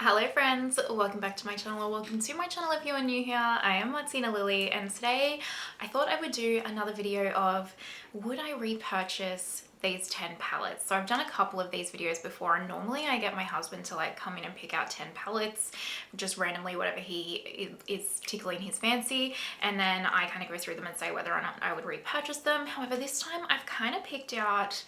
Hello friends, welcome back to my channel, or welcome to my channel if you are new here. I am Martina Lily, and today I thought I would do another video of would I repurchase these 10 palettes. So I've done a couple of these videos before, and normally I get my husband to like come in and pick out 10 palettes, just randomly, whatever he is tickling his fancy, and then I kind of go through them and say whether or not I would repurchase them. However, this time I've kind of picked out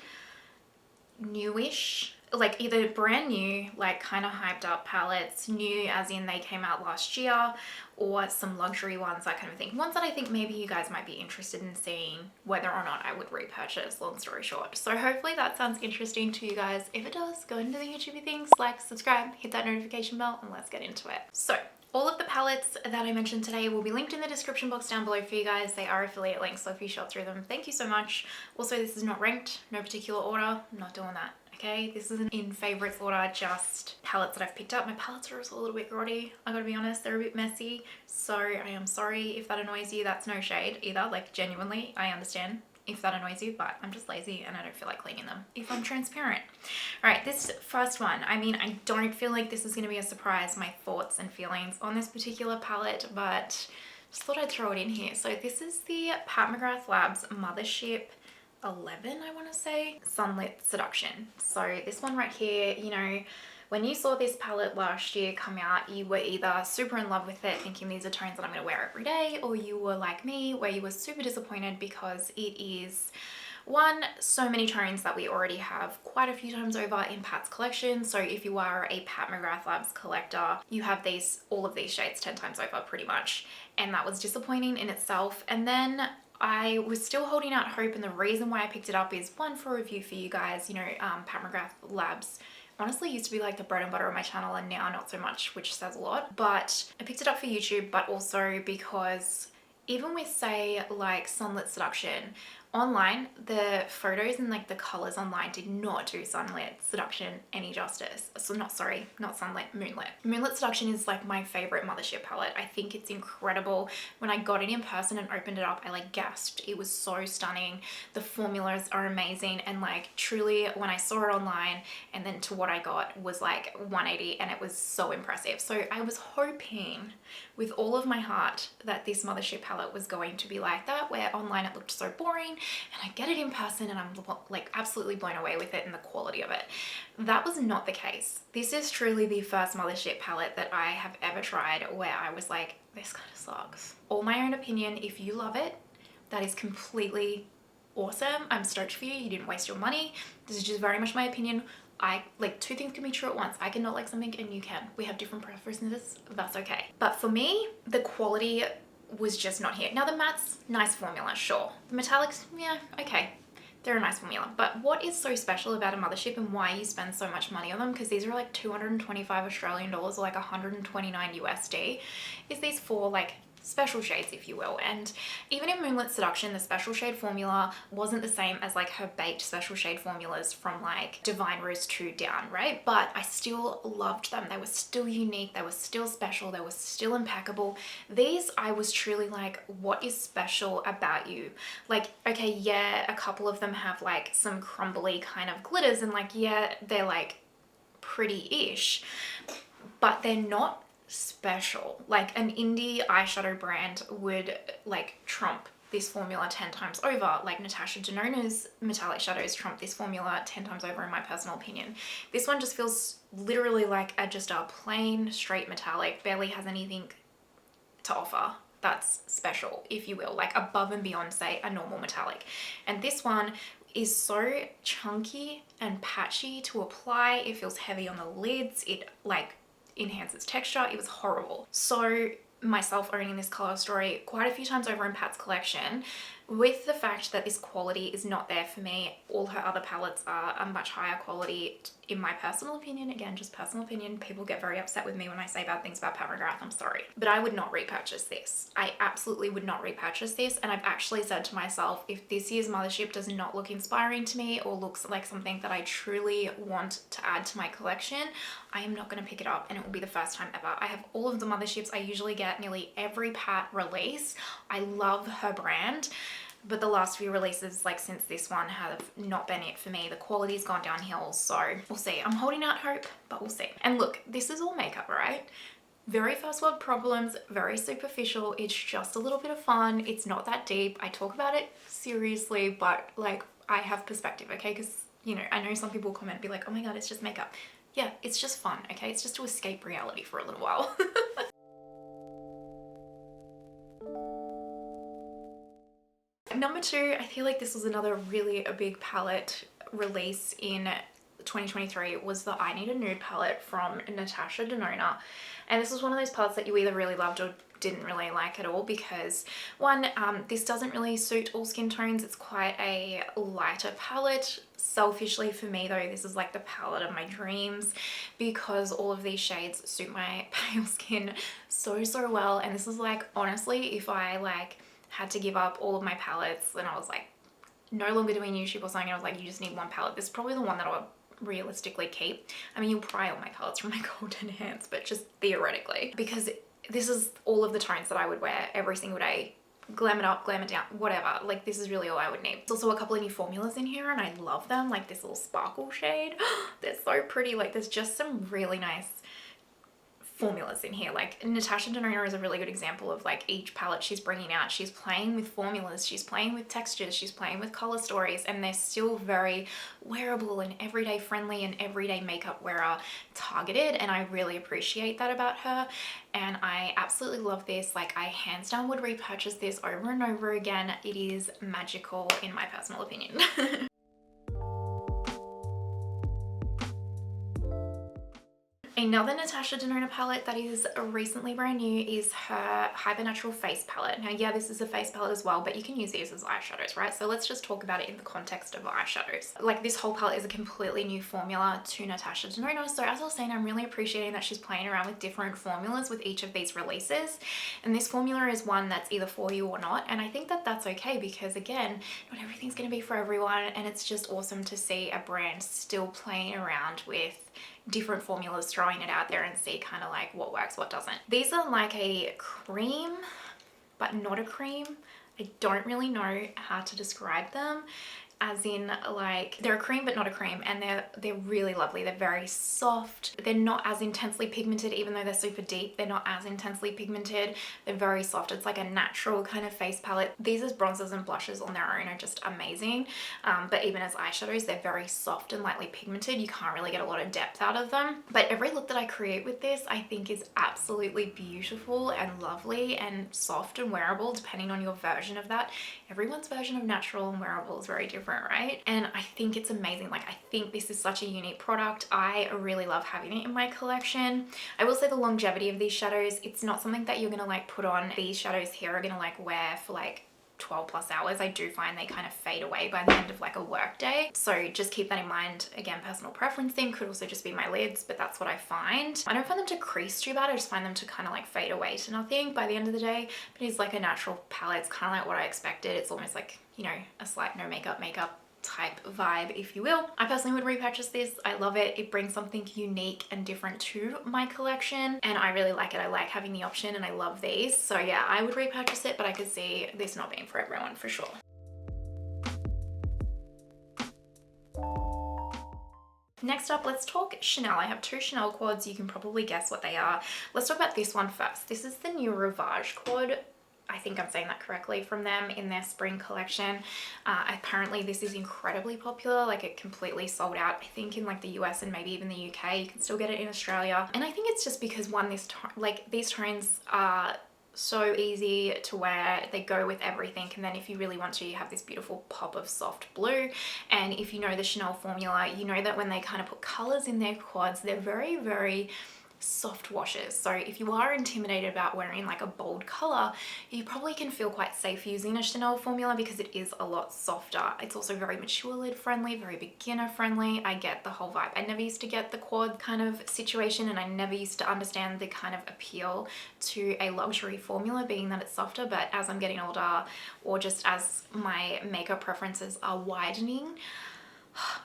newish, like either brand new, like kind of hyped up palettes, new as in they came out last year, or some luxury ones, that kind of thing. Ones that I think maybe you guys might be interested in seeing whether or not I would repurchase, long story short. So hopefully that sounds interesting to you guys. If it does, go into the YouTube things, like, subscribe, hit that notification bell, and let's get into it. So all of the palettes that I mentioned today will be linked in the description box down below for you guys. They are affiliate links, so if you shop through them, thank you so much. Also, this is not ranked, no particular order. I'm not doing that, okay? This isn't in favorites order, just palettes that I've picked up. My palettes are also a little bit grotty, I gotta be honest. They're a bit messy, so I am sorry if that annoys you. That's no shade either, like genuinely, I understand if that annoys you, but I'm just lazy and I don't feel like cleaning them, if I'm transparent. All right, this first one, I mean, I don't feel like this is going to be a surprise, my thoughts and feelings on this particular palette, but just thought I'd throw it in here. So this is the Pat McGrath Labs Mothership 11, I want to say, Sunlit Seduction. So this one right here, you know, when you saw this palette last year come out, you were either super in love with it, thinking these are tones that I'm going to wear every day, or you were like me, where you were super disappointed because it is, one, so many tones that we already have quite a few times over in Pat's collection. So if you are a Pat McGrath Labs collector, you have all of these shades 10 times over pretty much. And that was disappointing in itself. And then I was still holding out hope, and the reason why I picked it up is, one, for review for you guys. You know, Pat McGrath Labs honestly used to be like the bread and butter of my channel, and now not so much, which says a lot. But I picked it up for YouTube, but also because even with, say, like Sunlit Seduction, online, the photos and like the colors online did not do Sunlit Seduction any justice. So not Sunlit, Moonlit. Moonlit Seduction is like my favorite Mothership palette. I think it's incredible. When I got it in person and opened it up, I like gasped. It was so stunning. The formulas are amazing, and like truly when I saw it online and then to what I got was like 180, and it was so impressive. So I was hoping with all of my heart that this Mothership palette was going to be like that, where online it looked so boring, and I get it in person and I'm like absolutely blown away with it and the quality of it. That was not the case. This is truly the first Mothership palette that I have ever tried where I was like, this kind of sucks. All my own opinion. If you love it, that is completely awesome. I'm stoked for you. You didn't waste your money. This is just very much my opinion. Like, two things can be true at once. I cannot like something and you can. We have different preferences. That's okay. But for me, the quality was just not here. Now the mattes, nice formula, sure. The metallics, yeah, okay. They're a nice formula. But what is so special about a Mothership and why you spend so much money on them, because these are like 225 Australian dollars or like 129 USD, is these four like special shades, if you will. And even in Moonlit Seduction, the special shade formula wasn't the same as like her baked special shade formulas from like Divine Rose 2 down, right? But I still loved them. They were still unique, they were still special, they were still impeccable. These, I was truly like, what is special about you? Like, okay, yeah, a couple of them have like some crumbly kind of glitters, and like, yeah, they're like pretty-ish, but they're not special. Like an indie eyeshadow brand would like trump this formula 10 times over. Like Natasha Denona's metallic shadows trump this formula 10 times over in my personal opinion. This one just feels literally like just a plain straight metallic, barely has anything to offer that's special, if you will, like above and beyond, say, a normal metallic. And this one is so chunky and patchy to apply. It feels heavy on the lids. It like enhances texture. It was horrible. So myself owning this color story quite a few times over in Pat's collection, with the fact that this quality is not there for me, all her other palettes are a much higher quality in my personal opinion. Again, just personal opinion. People get very upset with me when I say bad things about Pat McGrath, I'm sorry. But I would not repurchase this. I absolutely would not repurchase this. And I've actually said to myself, if this year's Mothership does not look inspiring to me or looks like something that I truly want to add to my collection, I am not going to pick it up, and it will be the first time ever. I have all of the Motherships. I usually get nearly every Pat release. I love her brand. but the last few releases, like since this one, have not been it for me. The quality's gone downhill, so we'll see. I'm holding out hope, but we'll see. And look, this is all makeup, right? Very first world problems, very superficial. It's just a little bit of fun. It's not that deep. I talk about it seriously, but like I have perspective, okay? Because, you know, I know some people comment and be like, oh my God, it's just makeup. Yeah, it's just fun, okay? It's just to escape reality for a little while. Number two, I feel like this was another really a big palette release in 2023, was the I Need a Nude palette from Natasha Denona. And this was one of those palettes that you either really loved or didn't really like at all, because one, this doesn't really suit all skin tones. It's quite a lighter palette. Selfishly for me though, this is like the palette of my dreams, because all of these shades suit my pale skin so well. And this is like, honestly, if I like had to give up all of my palettes and I was like no longer doing YouTube or something, I was like, you just need one palette, this is probably the one that I'll realistically keep. I mean, you'll pry all my palettes from my golden hands, but just theoretically, because this is all of the tones that I would wear every single day. Glam it up, glam it down, whatever. Like, this is really all I would need. There's also a couple of new formulas in here and I love them, like this little sparkle shade. They're so pretty. Like, there's just some really nice formulas in here. Like, Natasha Denona is a really good example of like each palette she's bringing out, she's playing with formulas, she's playing with textures, she's playing with color stories, and they're still very wearable and everyday friendly and everyday makeup wearer targeted, and I really appreciate that about her. And I absolutely love this. Like, I hands down would repurchase this over and over again. It is magical in my personal opinion. Another Natasha Denona palette that is recently brand new is her Hypernatural Face palette. Now, yeah, this is a face palette as well, but you can use these as eyeshadows, right? So let's just talk about it in the context of eyeshadows. Like, this whole palette is a completely new formula to Natasha Denona. So as I was saying, I'm really appreciating that she's playing around with different formulas with each of these releases. And this formula is one that's either for you or not. And I think that that's okay, because again, not everything's going to be for everyone. And it's just awesome to see a brand still playing around with different formulas, throwing it out there and see kind of like what works, what doesn't. These are like a cream, but not a cream. I don't really know how to describe them. As in, like, they're a cream but not a cream, and they're really lovely. They're very soft. They're not as intensely pigmented, even though they're super deep. They're not as intensely pigmented. They're very soft. It's like a natural kind of face palette. These as bronzers and blushes on their own are just amazing, but even as eyeshadows, they're very soft and lightly pigmented. You can't really get a lot of depth out of them, but every look that I create with this I think is absolutely beautiful and lovely and soft and wearable, depending on your version of that. Everyone's version of natural and wearable is very different, right? And I think it's amazing. Like, I think this is such a unique product. I really love having it in my collection. I will say the longevity of these shadows, it's not something that you're gonna like put on. These shadows here are gonna like wear for like 12 plus hours. I do find they kind of fade away by the end of like a work day. So just keep that in mind. Again, personal preference thing, could also just be my lids, but that's what I find. I don't find them to crease too bad. I just find them to kind of like fade away to nothing by the end of the day. But it's like a natural palette. It's kind of like what I expected. It's almost like, you know, a slight no makeup type vibe, if you will. I personally would repurchase this. I love it. It brings something unique and different to my collection, and I really like it. I like having the option, and I love these. So yeah, I would repurchase it, but I could see this not being for everyone for sure. Next up, let's talk Chanel. I have two Chanel quads. You can probably guess what they are. Let's talk about this one first. This is the new Rivage quad. I think I'm saying that correctly, from them in their spring collection. Apparently this is incredibly popular. Like, it completely sold out, I think, in like the US and maybe even the UK. You can still get it in Australia. And I think it's just because one, these tones are so easy to wear. They go with everything, and then if you really want to, you have this beautiful pop of soft blue. And if you know the Chanel formula, you know that when they kind of put colors in their quads, they're very, very soft washes. So if you are intimidated about wearing like a bold color, you probably can feel quite safe using a Chanel formula, because it is a lot softer. It's also very mature lid friendly, very beginner friendly. I get the whole vibe. I never used to get the quad kind of situation, and I never used to understand the kind of appeal to a luxury formula, being that it's softer. But as I'm getting older, or just as my makeup preferences are widening,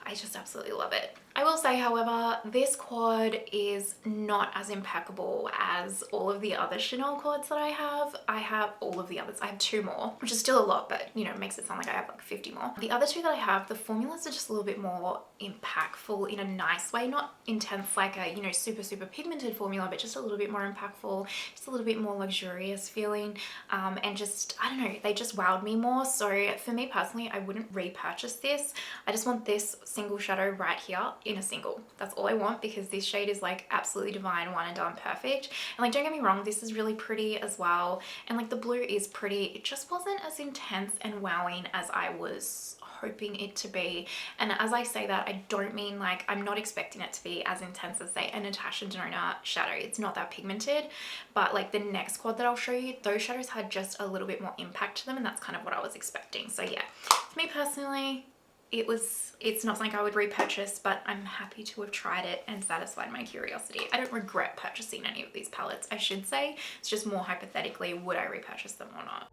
I just absolutely love it. I will say, however, this quad is not as impeccable as all of the other Chanel quads that I have. I have all of the others. I have 2 more, which is still a lot, but you know, it makes it sound like I have like 50 more. The other 2 that I have, the formulas are just a little bit more impactful in a nice way, not intense like a, you know, super, super pigmented formula, but just a little bit more impactful, just a little bit more luxurious feeling. And just, I don't know, they just wowed me more. So for me personally, I wouldn't repurchase this. I just want this single shadow right here in a single. That's all I want, because this shade is like absolutely divine, one and done, perfect. And like, don't get me wrong, this is really pretty as well, and like the blue is pretty. It just wasn't as intense and wowing as I was hoping it to be. And as I say that, I don't mean like, I'm not expecting it to be as intense as say a Natasha Denona shadow. It's not that pigmented, but like the next quad that I'll show you, those shadows had just a little bit more impact to them, and that's kind of what I was expecting. So yeah, for me personally, it's not something I would repurchase, but I'm happy to have tried it and satisfied my curiosity. I don't regret purchasing any of these palettes, I should say. It's just more hypothetically, would I repurchase them or not?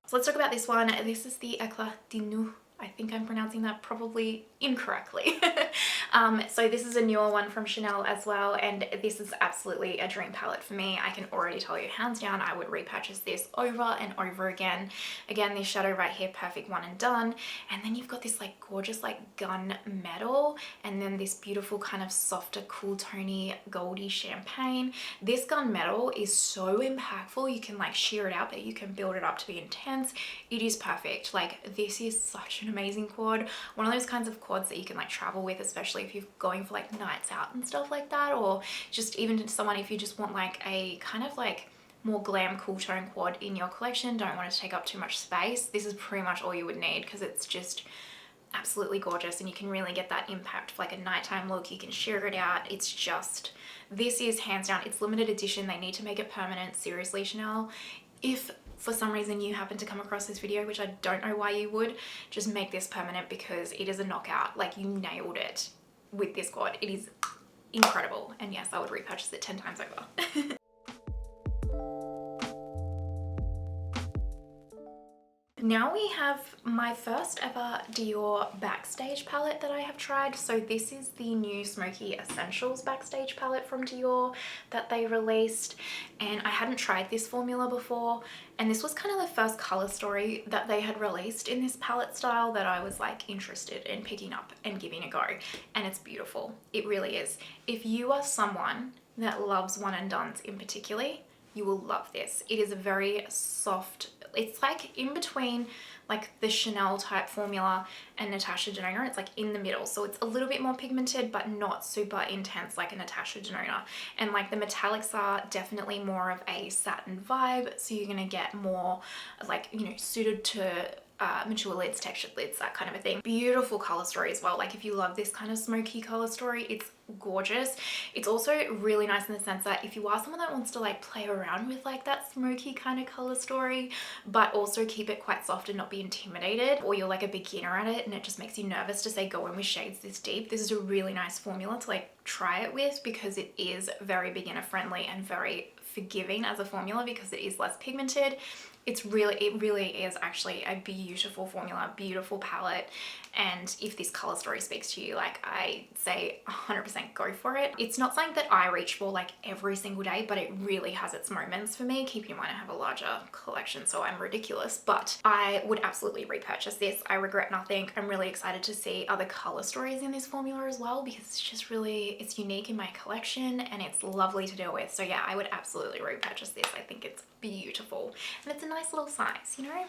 So let's talk about this one. This is the Eclat de Nuit. I think I'm pronouncing that probably incorrectly. So this is a newer one from Chanel as well, and this is absolutely a dream palette for me. I can already tell you, hands down, I would repurchase this over and over again. Again, this shadow right here, perfect, one and done. And then you've got this like gorgeous like gun metal, and then this beautiful kind of softer, cool tony, goldy champagne. This gun metal is so impactful. You can like sheer it out, but you can build it up to be intense. It is perfect. Like, this is such an amazing quad. One of those kinds of quads that you can like travel with, especially if you're going for like nights out and stuff like that, or just even to someone if you just want like a kind of like more glam cool tone quad in your collection, don't want it to take up too much space. This is pretty much all you would need, because it's just absolutely gorgeous, and you can really get that impact for like a nighttime look. You can sheer it out. It's just, this is hands down, it's limited edition. They need to make it permanent. Seriously, Chanel, if for some reason you happen to come across this video, which I don't know why you would, just make this permanent, because it is a knockout. Like, you nailed it with this quad. It is incredible, and yes, I would repurchase it 10 times over. Now we have my first ever Dior Backstage palette that I have tried. So this is the new Smoky Essentials Backstage palette from Dior that they released, and I hadn't tried this formula before, and this was kind of the first color story that they had released in this palette style that I was like interested in picking up and giving a go, and it's beautiful. It really is. If you are someone that loves one and dones in particular, you will love this. It is a very soft, it's like in between like the Chanel type formula and Natasha Denona. It's like in the middle. So it's a little bit more pigmented, but not super intense like a Natasha Denona. And like the metallics are definitely more of a satin vibe. So you're gonna get more like, you know, suited to mature lids, textured lids, that kind of a thing. Beautiful color story as well. Like, if you love this kind of smoky color story, it's gorgeous. It's also really nice in the sense that if you are someone that wants to like play around with like that smoky kind of color story, but also keep it quite soft and not be intimidated, or you're like a beginner at it and it just makes you nervous to say go in with shades this deep, this is a really nice formula to like try it with, because it is very beginner friendly and very forgiving as a formula, because it is less pigmented. It really is actually a beautiful formula, beautiful palette. And if this color story speaks to you, like, I say 100% go for it. It's not something that I reach for like every single day, but it really has its moments for me. Keeping in mind I have a larger collection, so I'm ridiculous, but I would absolutely repurchase this. I regret nothing. I'm really excited to see other color stories in this formula as well, because it's just really, it's unique in my collection and it's lovely to deal with. So yeah, I would absolutely repurchase this. I think it's beautiful and it's a nice little size, you know?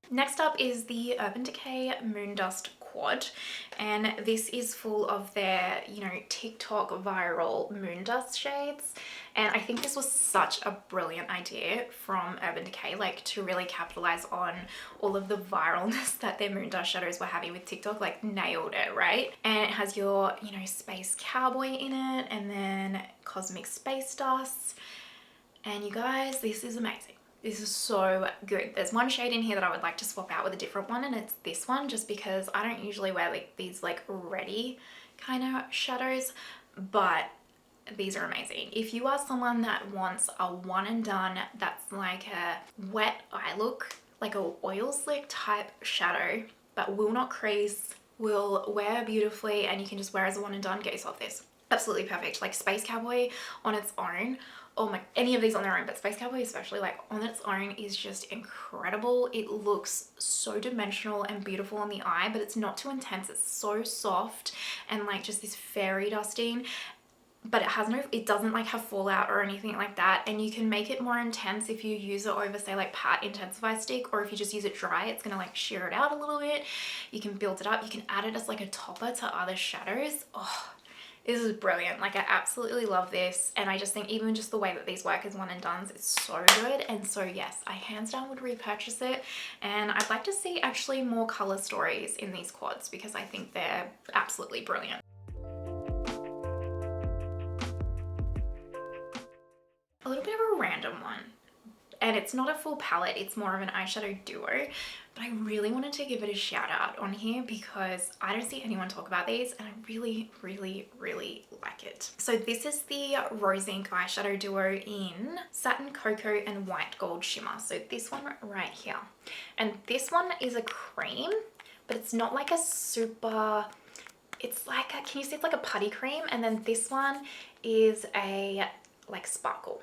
Next up is the Urban Decay Moondust Quad, and this is full of their, you know, TikTok viral moondust shades. And I think this was such a brilliant idea from Urban Decay, like, to really capitalize on all of the viralness that their moondust shadows were having with TikTok. Like, nailed it, right? And it has your, you know, space cowboy in it, and then cosmic space dust. And you guys, this is amazing. This is so good. There's one shade in here that I would like to swap out with a different one, and it's this one, just because I don't usually wear like these like ready kind of shadows, but these are amazing. If you are someone that wants a one and done, that's like a wet eye look, like a oil slick type shadow, but will not crease, will wear beautifully, and you can just wear as a one and done, get yourself this. Absolutely perfect. Like Space Cowboy on its own, oh my, any of these on their own, but Space Cowboy especially, like on its own is just incredible. It looks so dimensional and beautiful on the eye, but it's not too intense. It's so soft and like just this fairy dusting, but it doesn't like have fallout or anything like that. And you can make it more intense if you use it over, say, like Pat Intensify Stick, or if you just use it dry, it's gonna like sheer it out a little bit. You can build it up. You can add it as like a topper to other shadows. Oh, this is brilliant. Like I absolutely love this, and I just think even just the way that these work as one and dones is so good. And so yes, I hands down would repurchase it, and I'd like to see actually more color stories in these quads because I think they're absolutely brilliant. A little bit of a random one, and it's not a full palette, it's more of an eyeshadow duo, but I really wanted to give it a shout out on here because I don't see anyone talk about these, and I really like it. So this is the Rose Inc eyeshadow duo in Satin Cocoa and White Gold Shimmer. So this one right here, and this one is a cream, but it's not like a super, it's like a, can you see it's like a putty cream, and then this one is a like sparkle.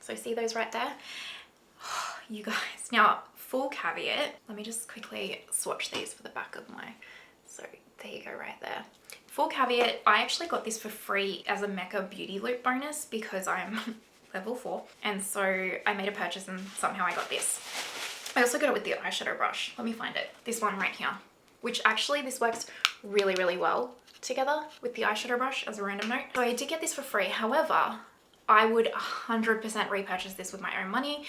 So see those right there? You guys, now full caveat, let me just quickly swatch these for the back of my, so there you go right there. Full caveat, I actually got this for free as a Mecca Beauty Loop bonus because I'm level 4, and so I made a purchase and somehow I got this. I also got it with the eyeshadow brush. Let me find it. This one right here, which actually this works really well together with the eyeshadow brush as a random note. So I did get this for free. However, I would 100% repurchase this with my own money.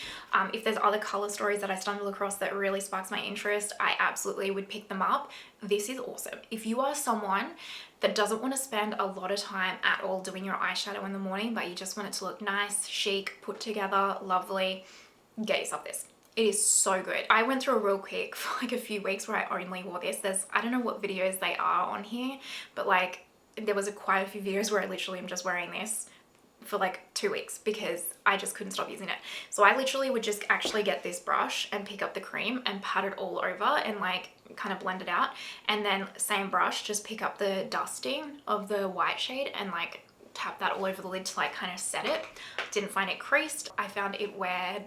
If there's other color stories that I stumble across that really sparks my interest, I absolutely would pick them up. This is awesome. If you are someone that doesn't want to spend a lot of time at all doing your eyeshadow in the morning, but you just want it to look nice, chic, put together, lovely, get yourself this. It is so good. I went through a real quick for like a few weeks where I only wore this. I don't know what videos they are on here, but like there was quite a few videos where I literally am just wearing this for like 2 weeks because I just couldn't stop using it. So I literally would just actually get this brush and pick up the cream and pat it all over and like kind of blend it out, and then same brush, just pick up the dusting of the white shade and like tap that all over the lid to like kind of set it. Didn't find it creased. I found it weared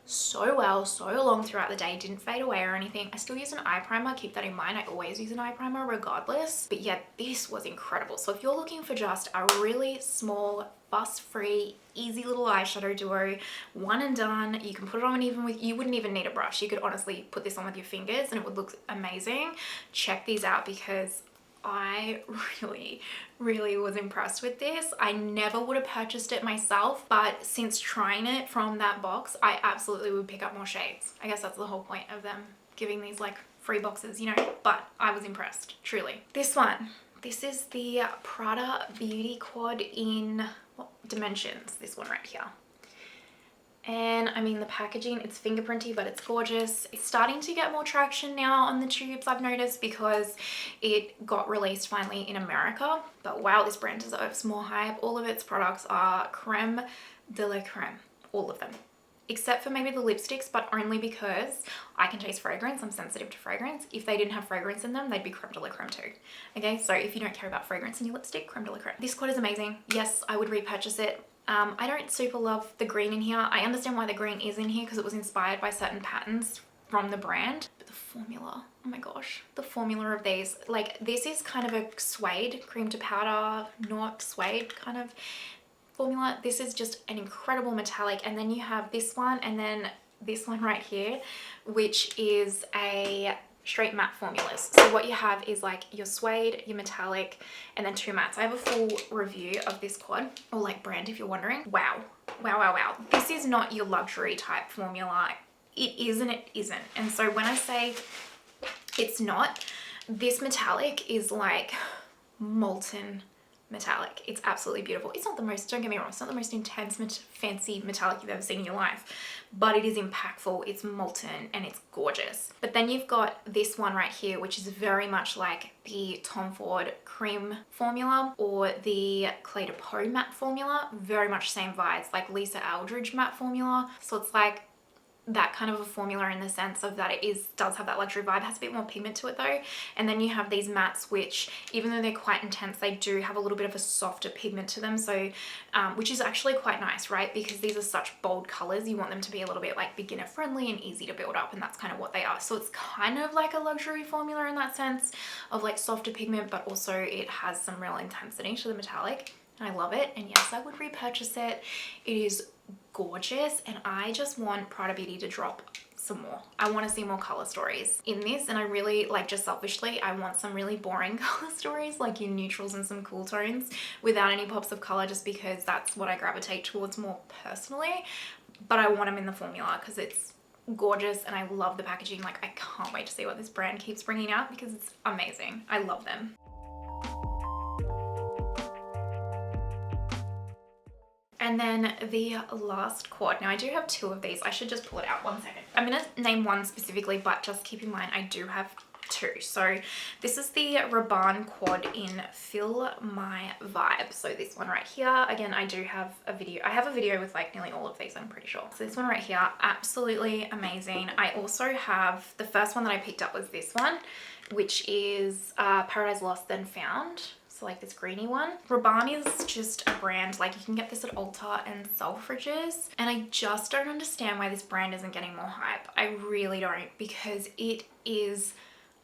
so well, so long throughout the day, didn't fade away or anything. I still use an eye primer, keep that in mind. I always use an eye primer regardless. But yeah, this was incredible. So if you're looking for just a really small, fuss-free, easy little eyeshadow duo, one and done, you can put it on even with, you wouldn't even need a brush. You could honestly put this on with your fingers and it would look amazing. Check these out because I really was impressed with this. I never would have purchased it myself, but since trying it from that box, I absolutely would pick up more shades. I guess that's the whole point of them giving these like free boxes, you know, but I was impressed, truly. This one, this is the Prada Beauty Quad in Dimensions, this one right here. And I mean, the packaging, it's fingerprinty, but it's gorgeous. It's starting to get more traction now on the tubes, I've noticed, because it got released finally in America. But wow, this brand deserves more hype. All of its products are creme de la creme, all of them. Except for maybe the lipsticks, but only because I can taste fragrance. I'm sensitive to fragrance. If they didn't have fragrance in them, they'd be creme de la creme too. Okay, so if you don't care about fragrance in your lipstick, creme de la creme. This quad is amazing. Yes, I would repurchase it. I don't super love the green in here. I understand why the green is in here because it was inspired by certain patterns from the brand. But the formula, oh my gosh, the formula of these, like this is kind of a suede, cream to powder, not suede kind of formula. This is just an incredible metallic, and then you have this one and then this one right here, which is a straight matte formulas. So what you have is like your suede, your metallic, and then 2 mattes. I have a full review of this quad, or like brand if you're wondering. Wow. This is not your luxury type formula. It is and it isn't. And so when I say it's not, this metallic is like molten metallic. It's absolutely beautiful. It's not the most, don't get me wrong, it's not the most intense, fancy metallic you've ever seen in your life, but it is impactful, it's molten, and it's gorgeous. But then you've got this one right here, which is very much like the Tom Ford cream formula or the Clé de Peau matte formula. Very much same vibes, like Lisa Aldridge matte formula. So it's like that kind of a formula in the sense of that it does have that luxury vibe. It has a bit more pigment to it though. And then you have these mattes, which even though they're quite intense, they do have a little bit of a softer pigment to them. So, which is actually quite nice, right? Because these are such bold colors. You want them to be a little bit like beginner friendly and easy to build up. And that's kind of what they are. So it's kind of like a luxury formula in that sense of like softer pigment, but also it has some real intensity to the metallic. And I love it. And yes, I would repurchase it. It is gorgeous, and I just want Prada Beauty to drop some more. I want to see more color stories in this, and I really like, just selfishly, I want some really boring color stories like in neutrals and some cool tones without any pops of color, just because that's what I gravitate towards more personally. But I want them in the formula because it's gorgeous and I love the packaging. Like, I can't wait to see what this brand keeps bringing out because it's amazing. I love them. And then the last quad. Now I do have two of these. I should just pull it out 1 second. I'm going to name one specifically, but just keep in mind I do have two. So this is the Rabanne quad in Feel My Vibe. So this one right here, again, I do have a video. I have a video with like nearly all of these, I'm pretty sure. So this one right here, absolutely amazing. I also have, the first one that I picked up was this one, which is Paradise Lost Then Found. So like this greeny one. Rabanne is just a brand, like you can get this at Ulta and Selfridges, and I just don't understand why this brand isn't getting more hype. I really don't, because it is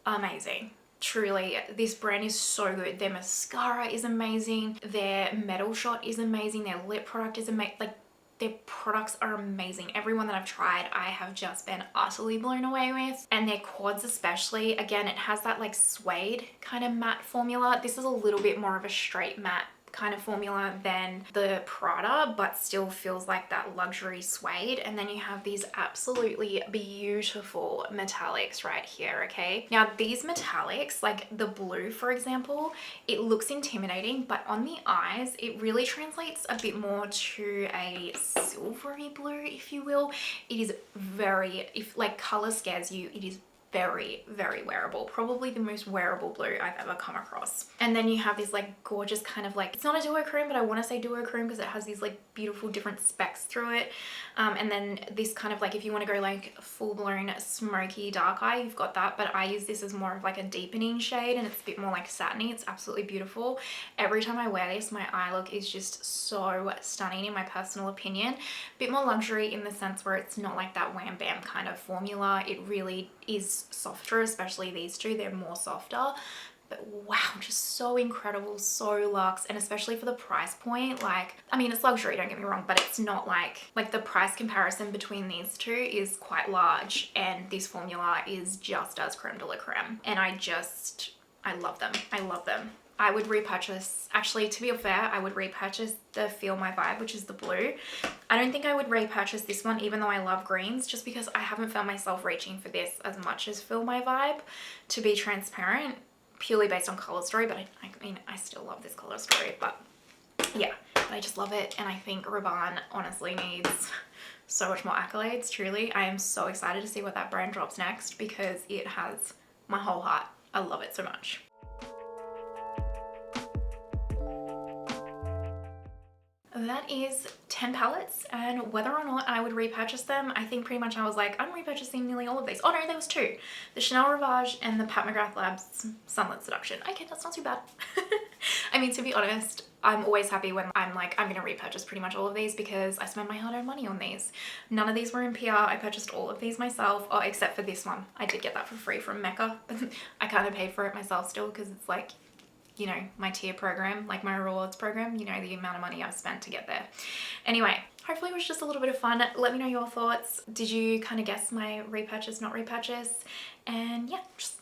amazing. Truly, this brand is so good. Their mascara is amazing, their Metal Shot is amazing, their lip product is amazing. Like, their products are amazing. Everyone that I've tried, I have just been utterly blown away with. And their quads especially, again, it has that like suede kind of matte formula. This is a little bit more of a straight matte kind of formula than the Prada, but still feels like that luxury suede. And then you have these absolutely beautiful metallics right here, okay? Now these metallics, like the blue for example, it looks intimidating, but on the eyes it really translates a bit more to a silvery blue, if you will. It is very, if like color scares you, it is very, very wearable. Probably the most wearable blue I've ever come across. And then you have these like gorgeous kind of like, it's not a duochrome, but I want to say duochrome because it has these like beautiful different specks through it. And then this kind of like, if you want to go like full blown smoky dark eye, you've got that, but I use this as more of like a deepening shade and it's a bit more like satiny. It's absolutely beautiful. Every time I wear this, my eye look is just so stunning in my personal opinion. A bit more luxury in the sense where it's not like that wham bam kind of formula. It really is softer, especially these two, they're more softer. But wow, just so incredible, so luxe, and especially for the price point. Like, I mean, it's luxury, don't get me wrong, but it's not like the price comparison between these two is quite large, and this formula is just as creme de la creme. And I love them. I love them. I would repurchase, actually to be fair, I would repurchase the Feel My Vibe, which is the blue. I don't think I would repurchase this one, even though I love greens, just because I haven't found myself reaching for this as much as Feel My Vibe, to be transparent, purely based on color story. But I mean, I still love this color story, but yeah, I just love it. And I think Rabanne honestly needs so much more accolades, truly. I am so excited to see what that brand drops next because it has my whole heart. I love it so much. That is 10 palettes, and whether or not I would repurchase them, I think pretty much I was like, I'm repurchasing nearly all of these. Oh no, there was two. The Chanel Rivage and the Pat McGrath Labs Sunlit Seduction. Okay, that's not too bad. I mean, to be honest, I'm always happy when I'm like, I'm gonna repurchase pretty much all of these because I spend my hard-earned money on these. None of these were in PR. I purchased all of these myself, oh, except for this one. I did get that for free from Mecca, but I kind of paid for it myself still because it's like, you know, my tier program, like my rewards program, you know, the amount of money I've spent to get there. Anyway, hopefully it was just a little bit of fun. Let me know your thoughts. Did you kind of guess my repurchase, not repurchase? And yeah, just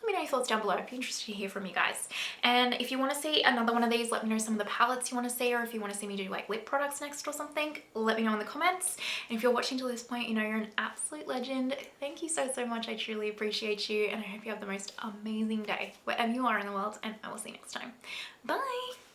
let me know your thoughts down below. I'd be interested to hear from you guys. And if you want to see another one of these, let me know some of the palettes you want to see, or if you want to see me do like lip products next or something, let me know in the comments. And if you're watching till this point, you know you're an absolute legend. Thank you so much. I truly appreciate you, and I hope you have the most amazing day wherever you are in the world, and I will see you next time. Bye!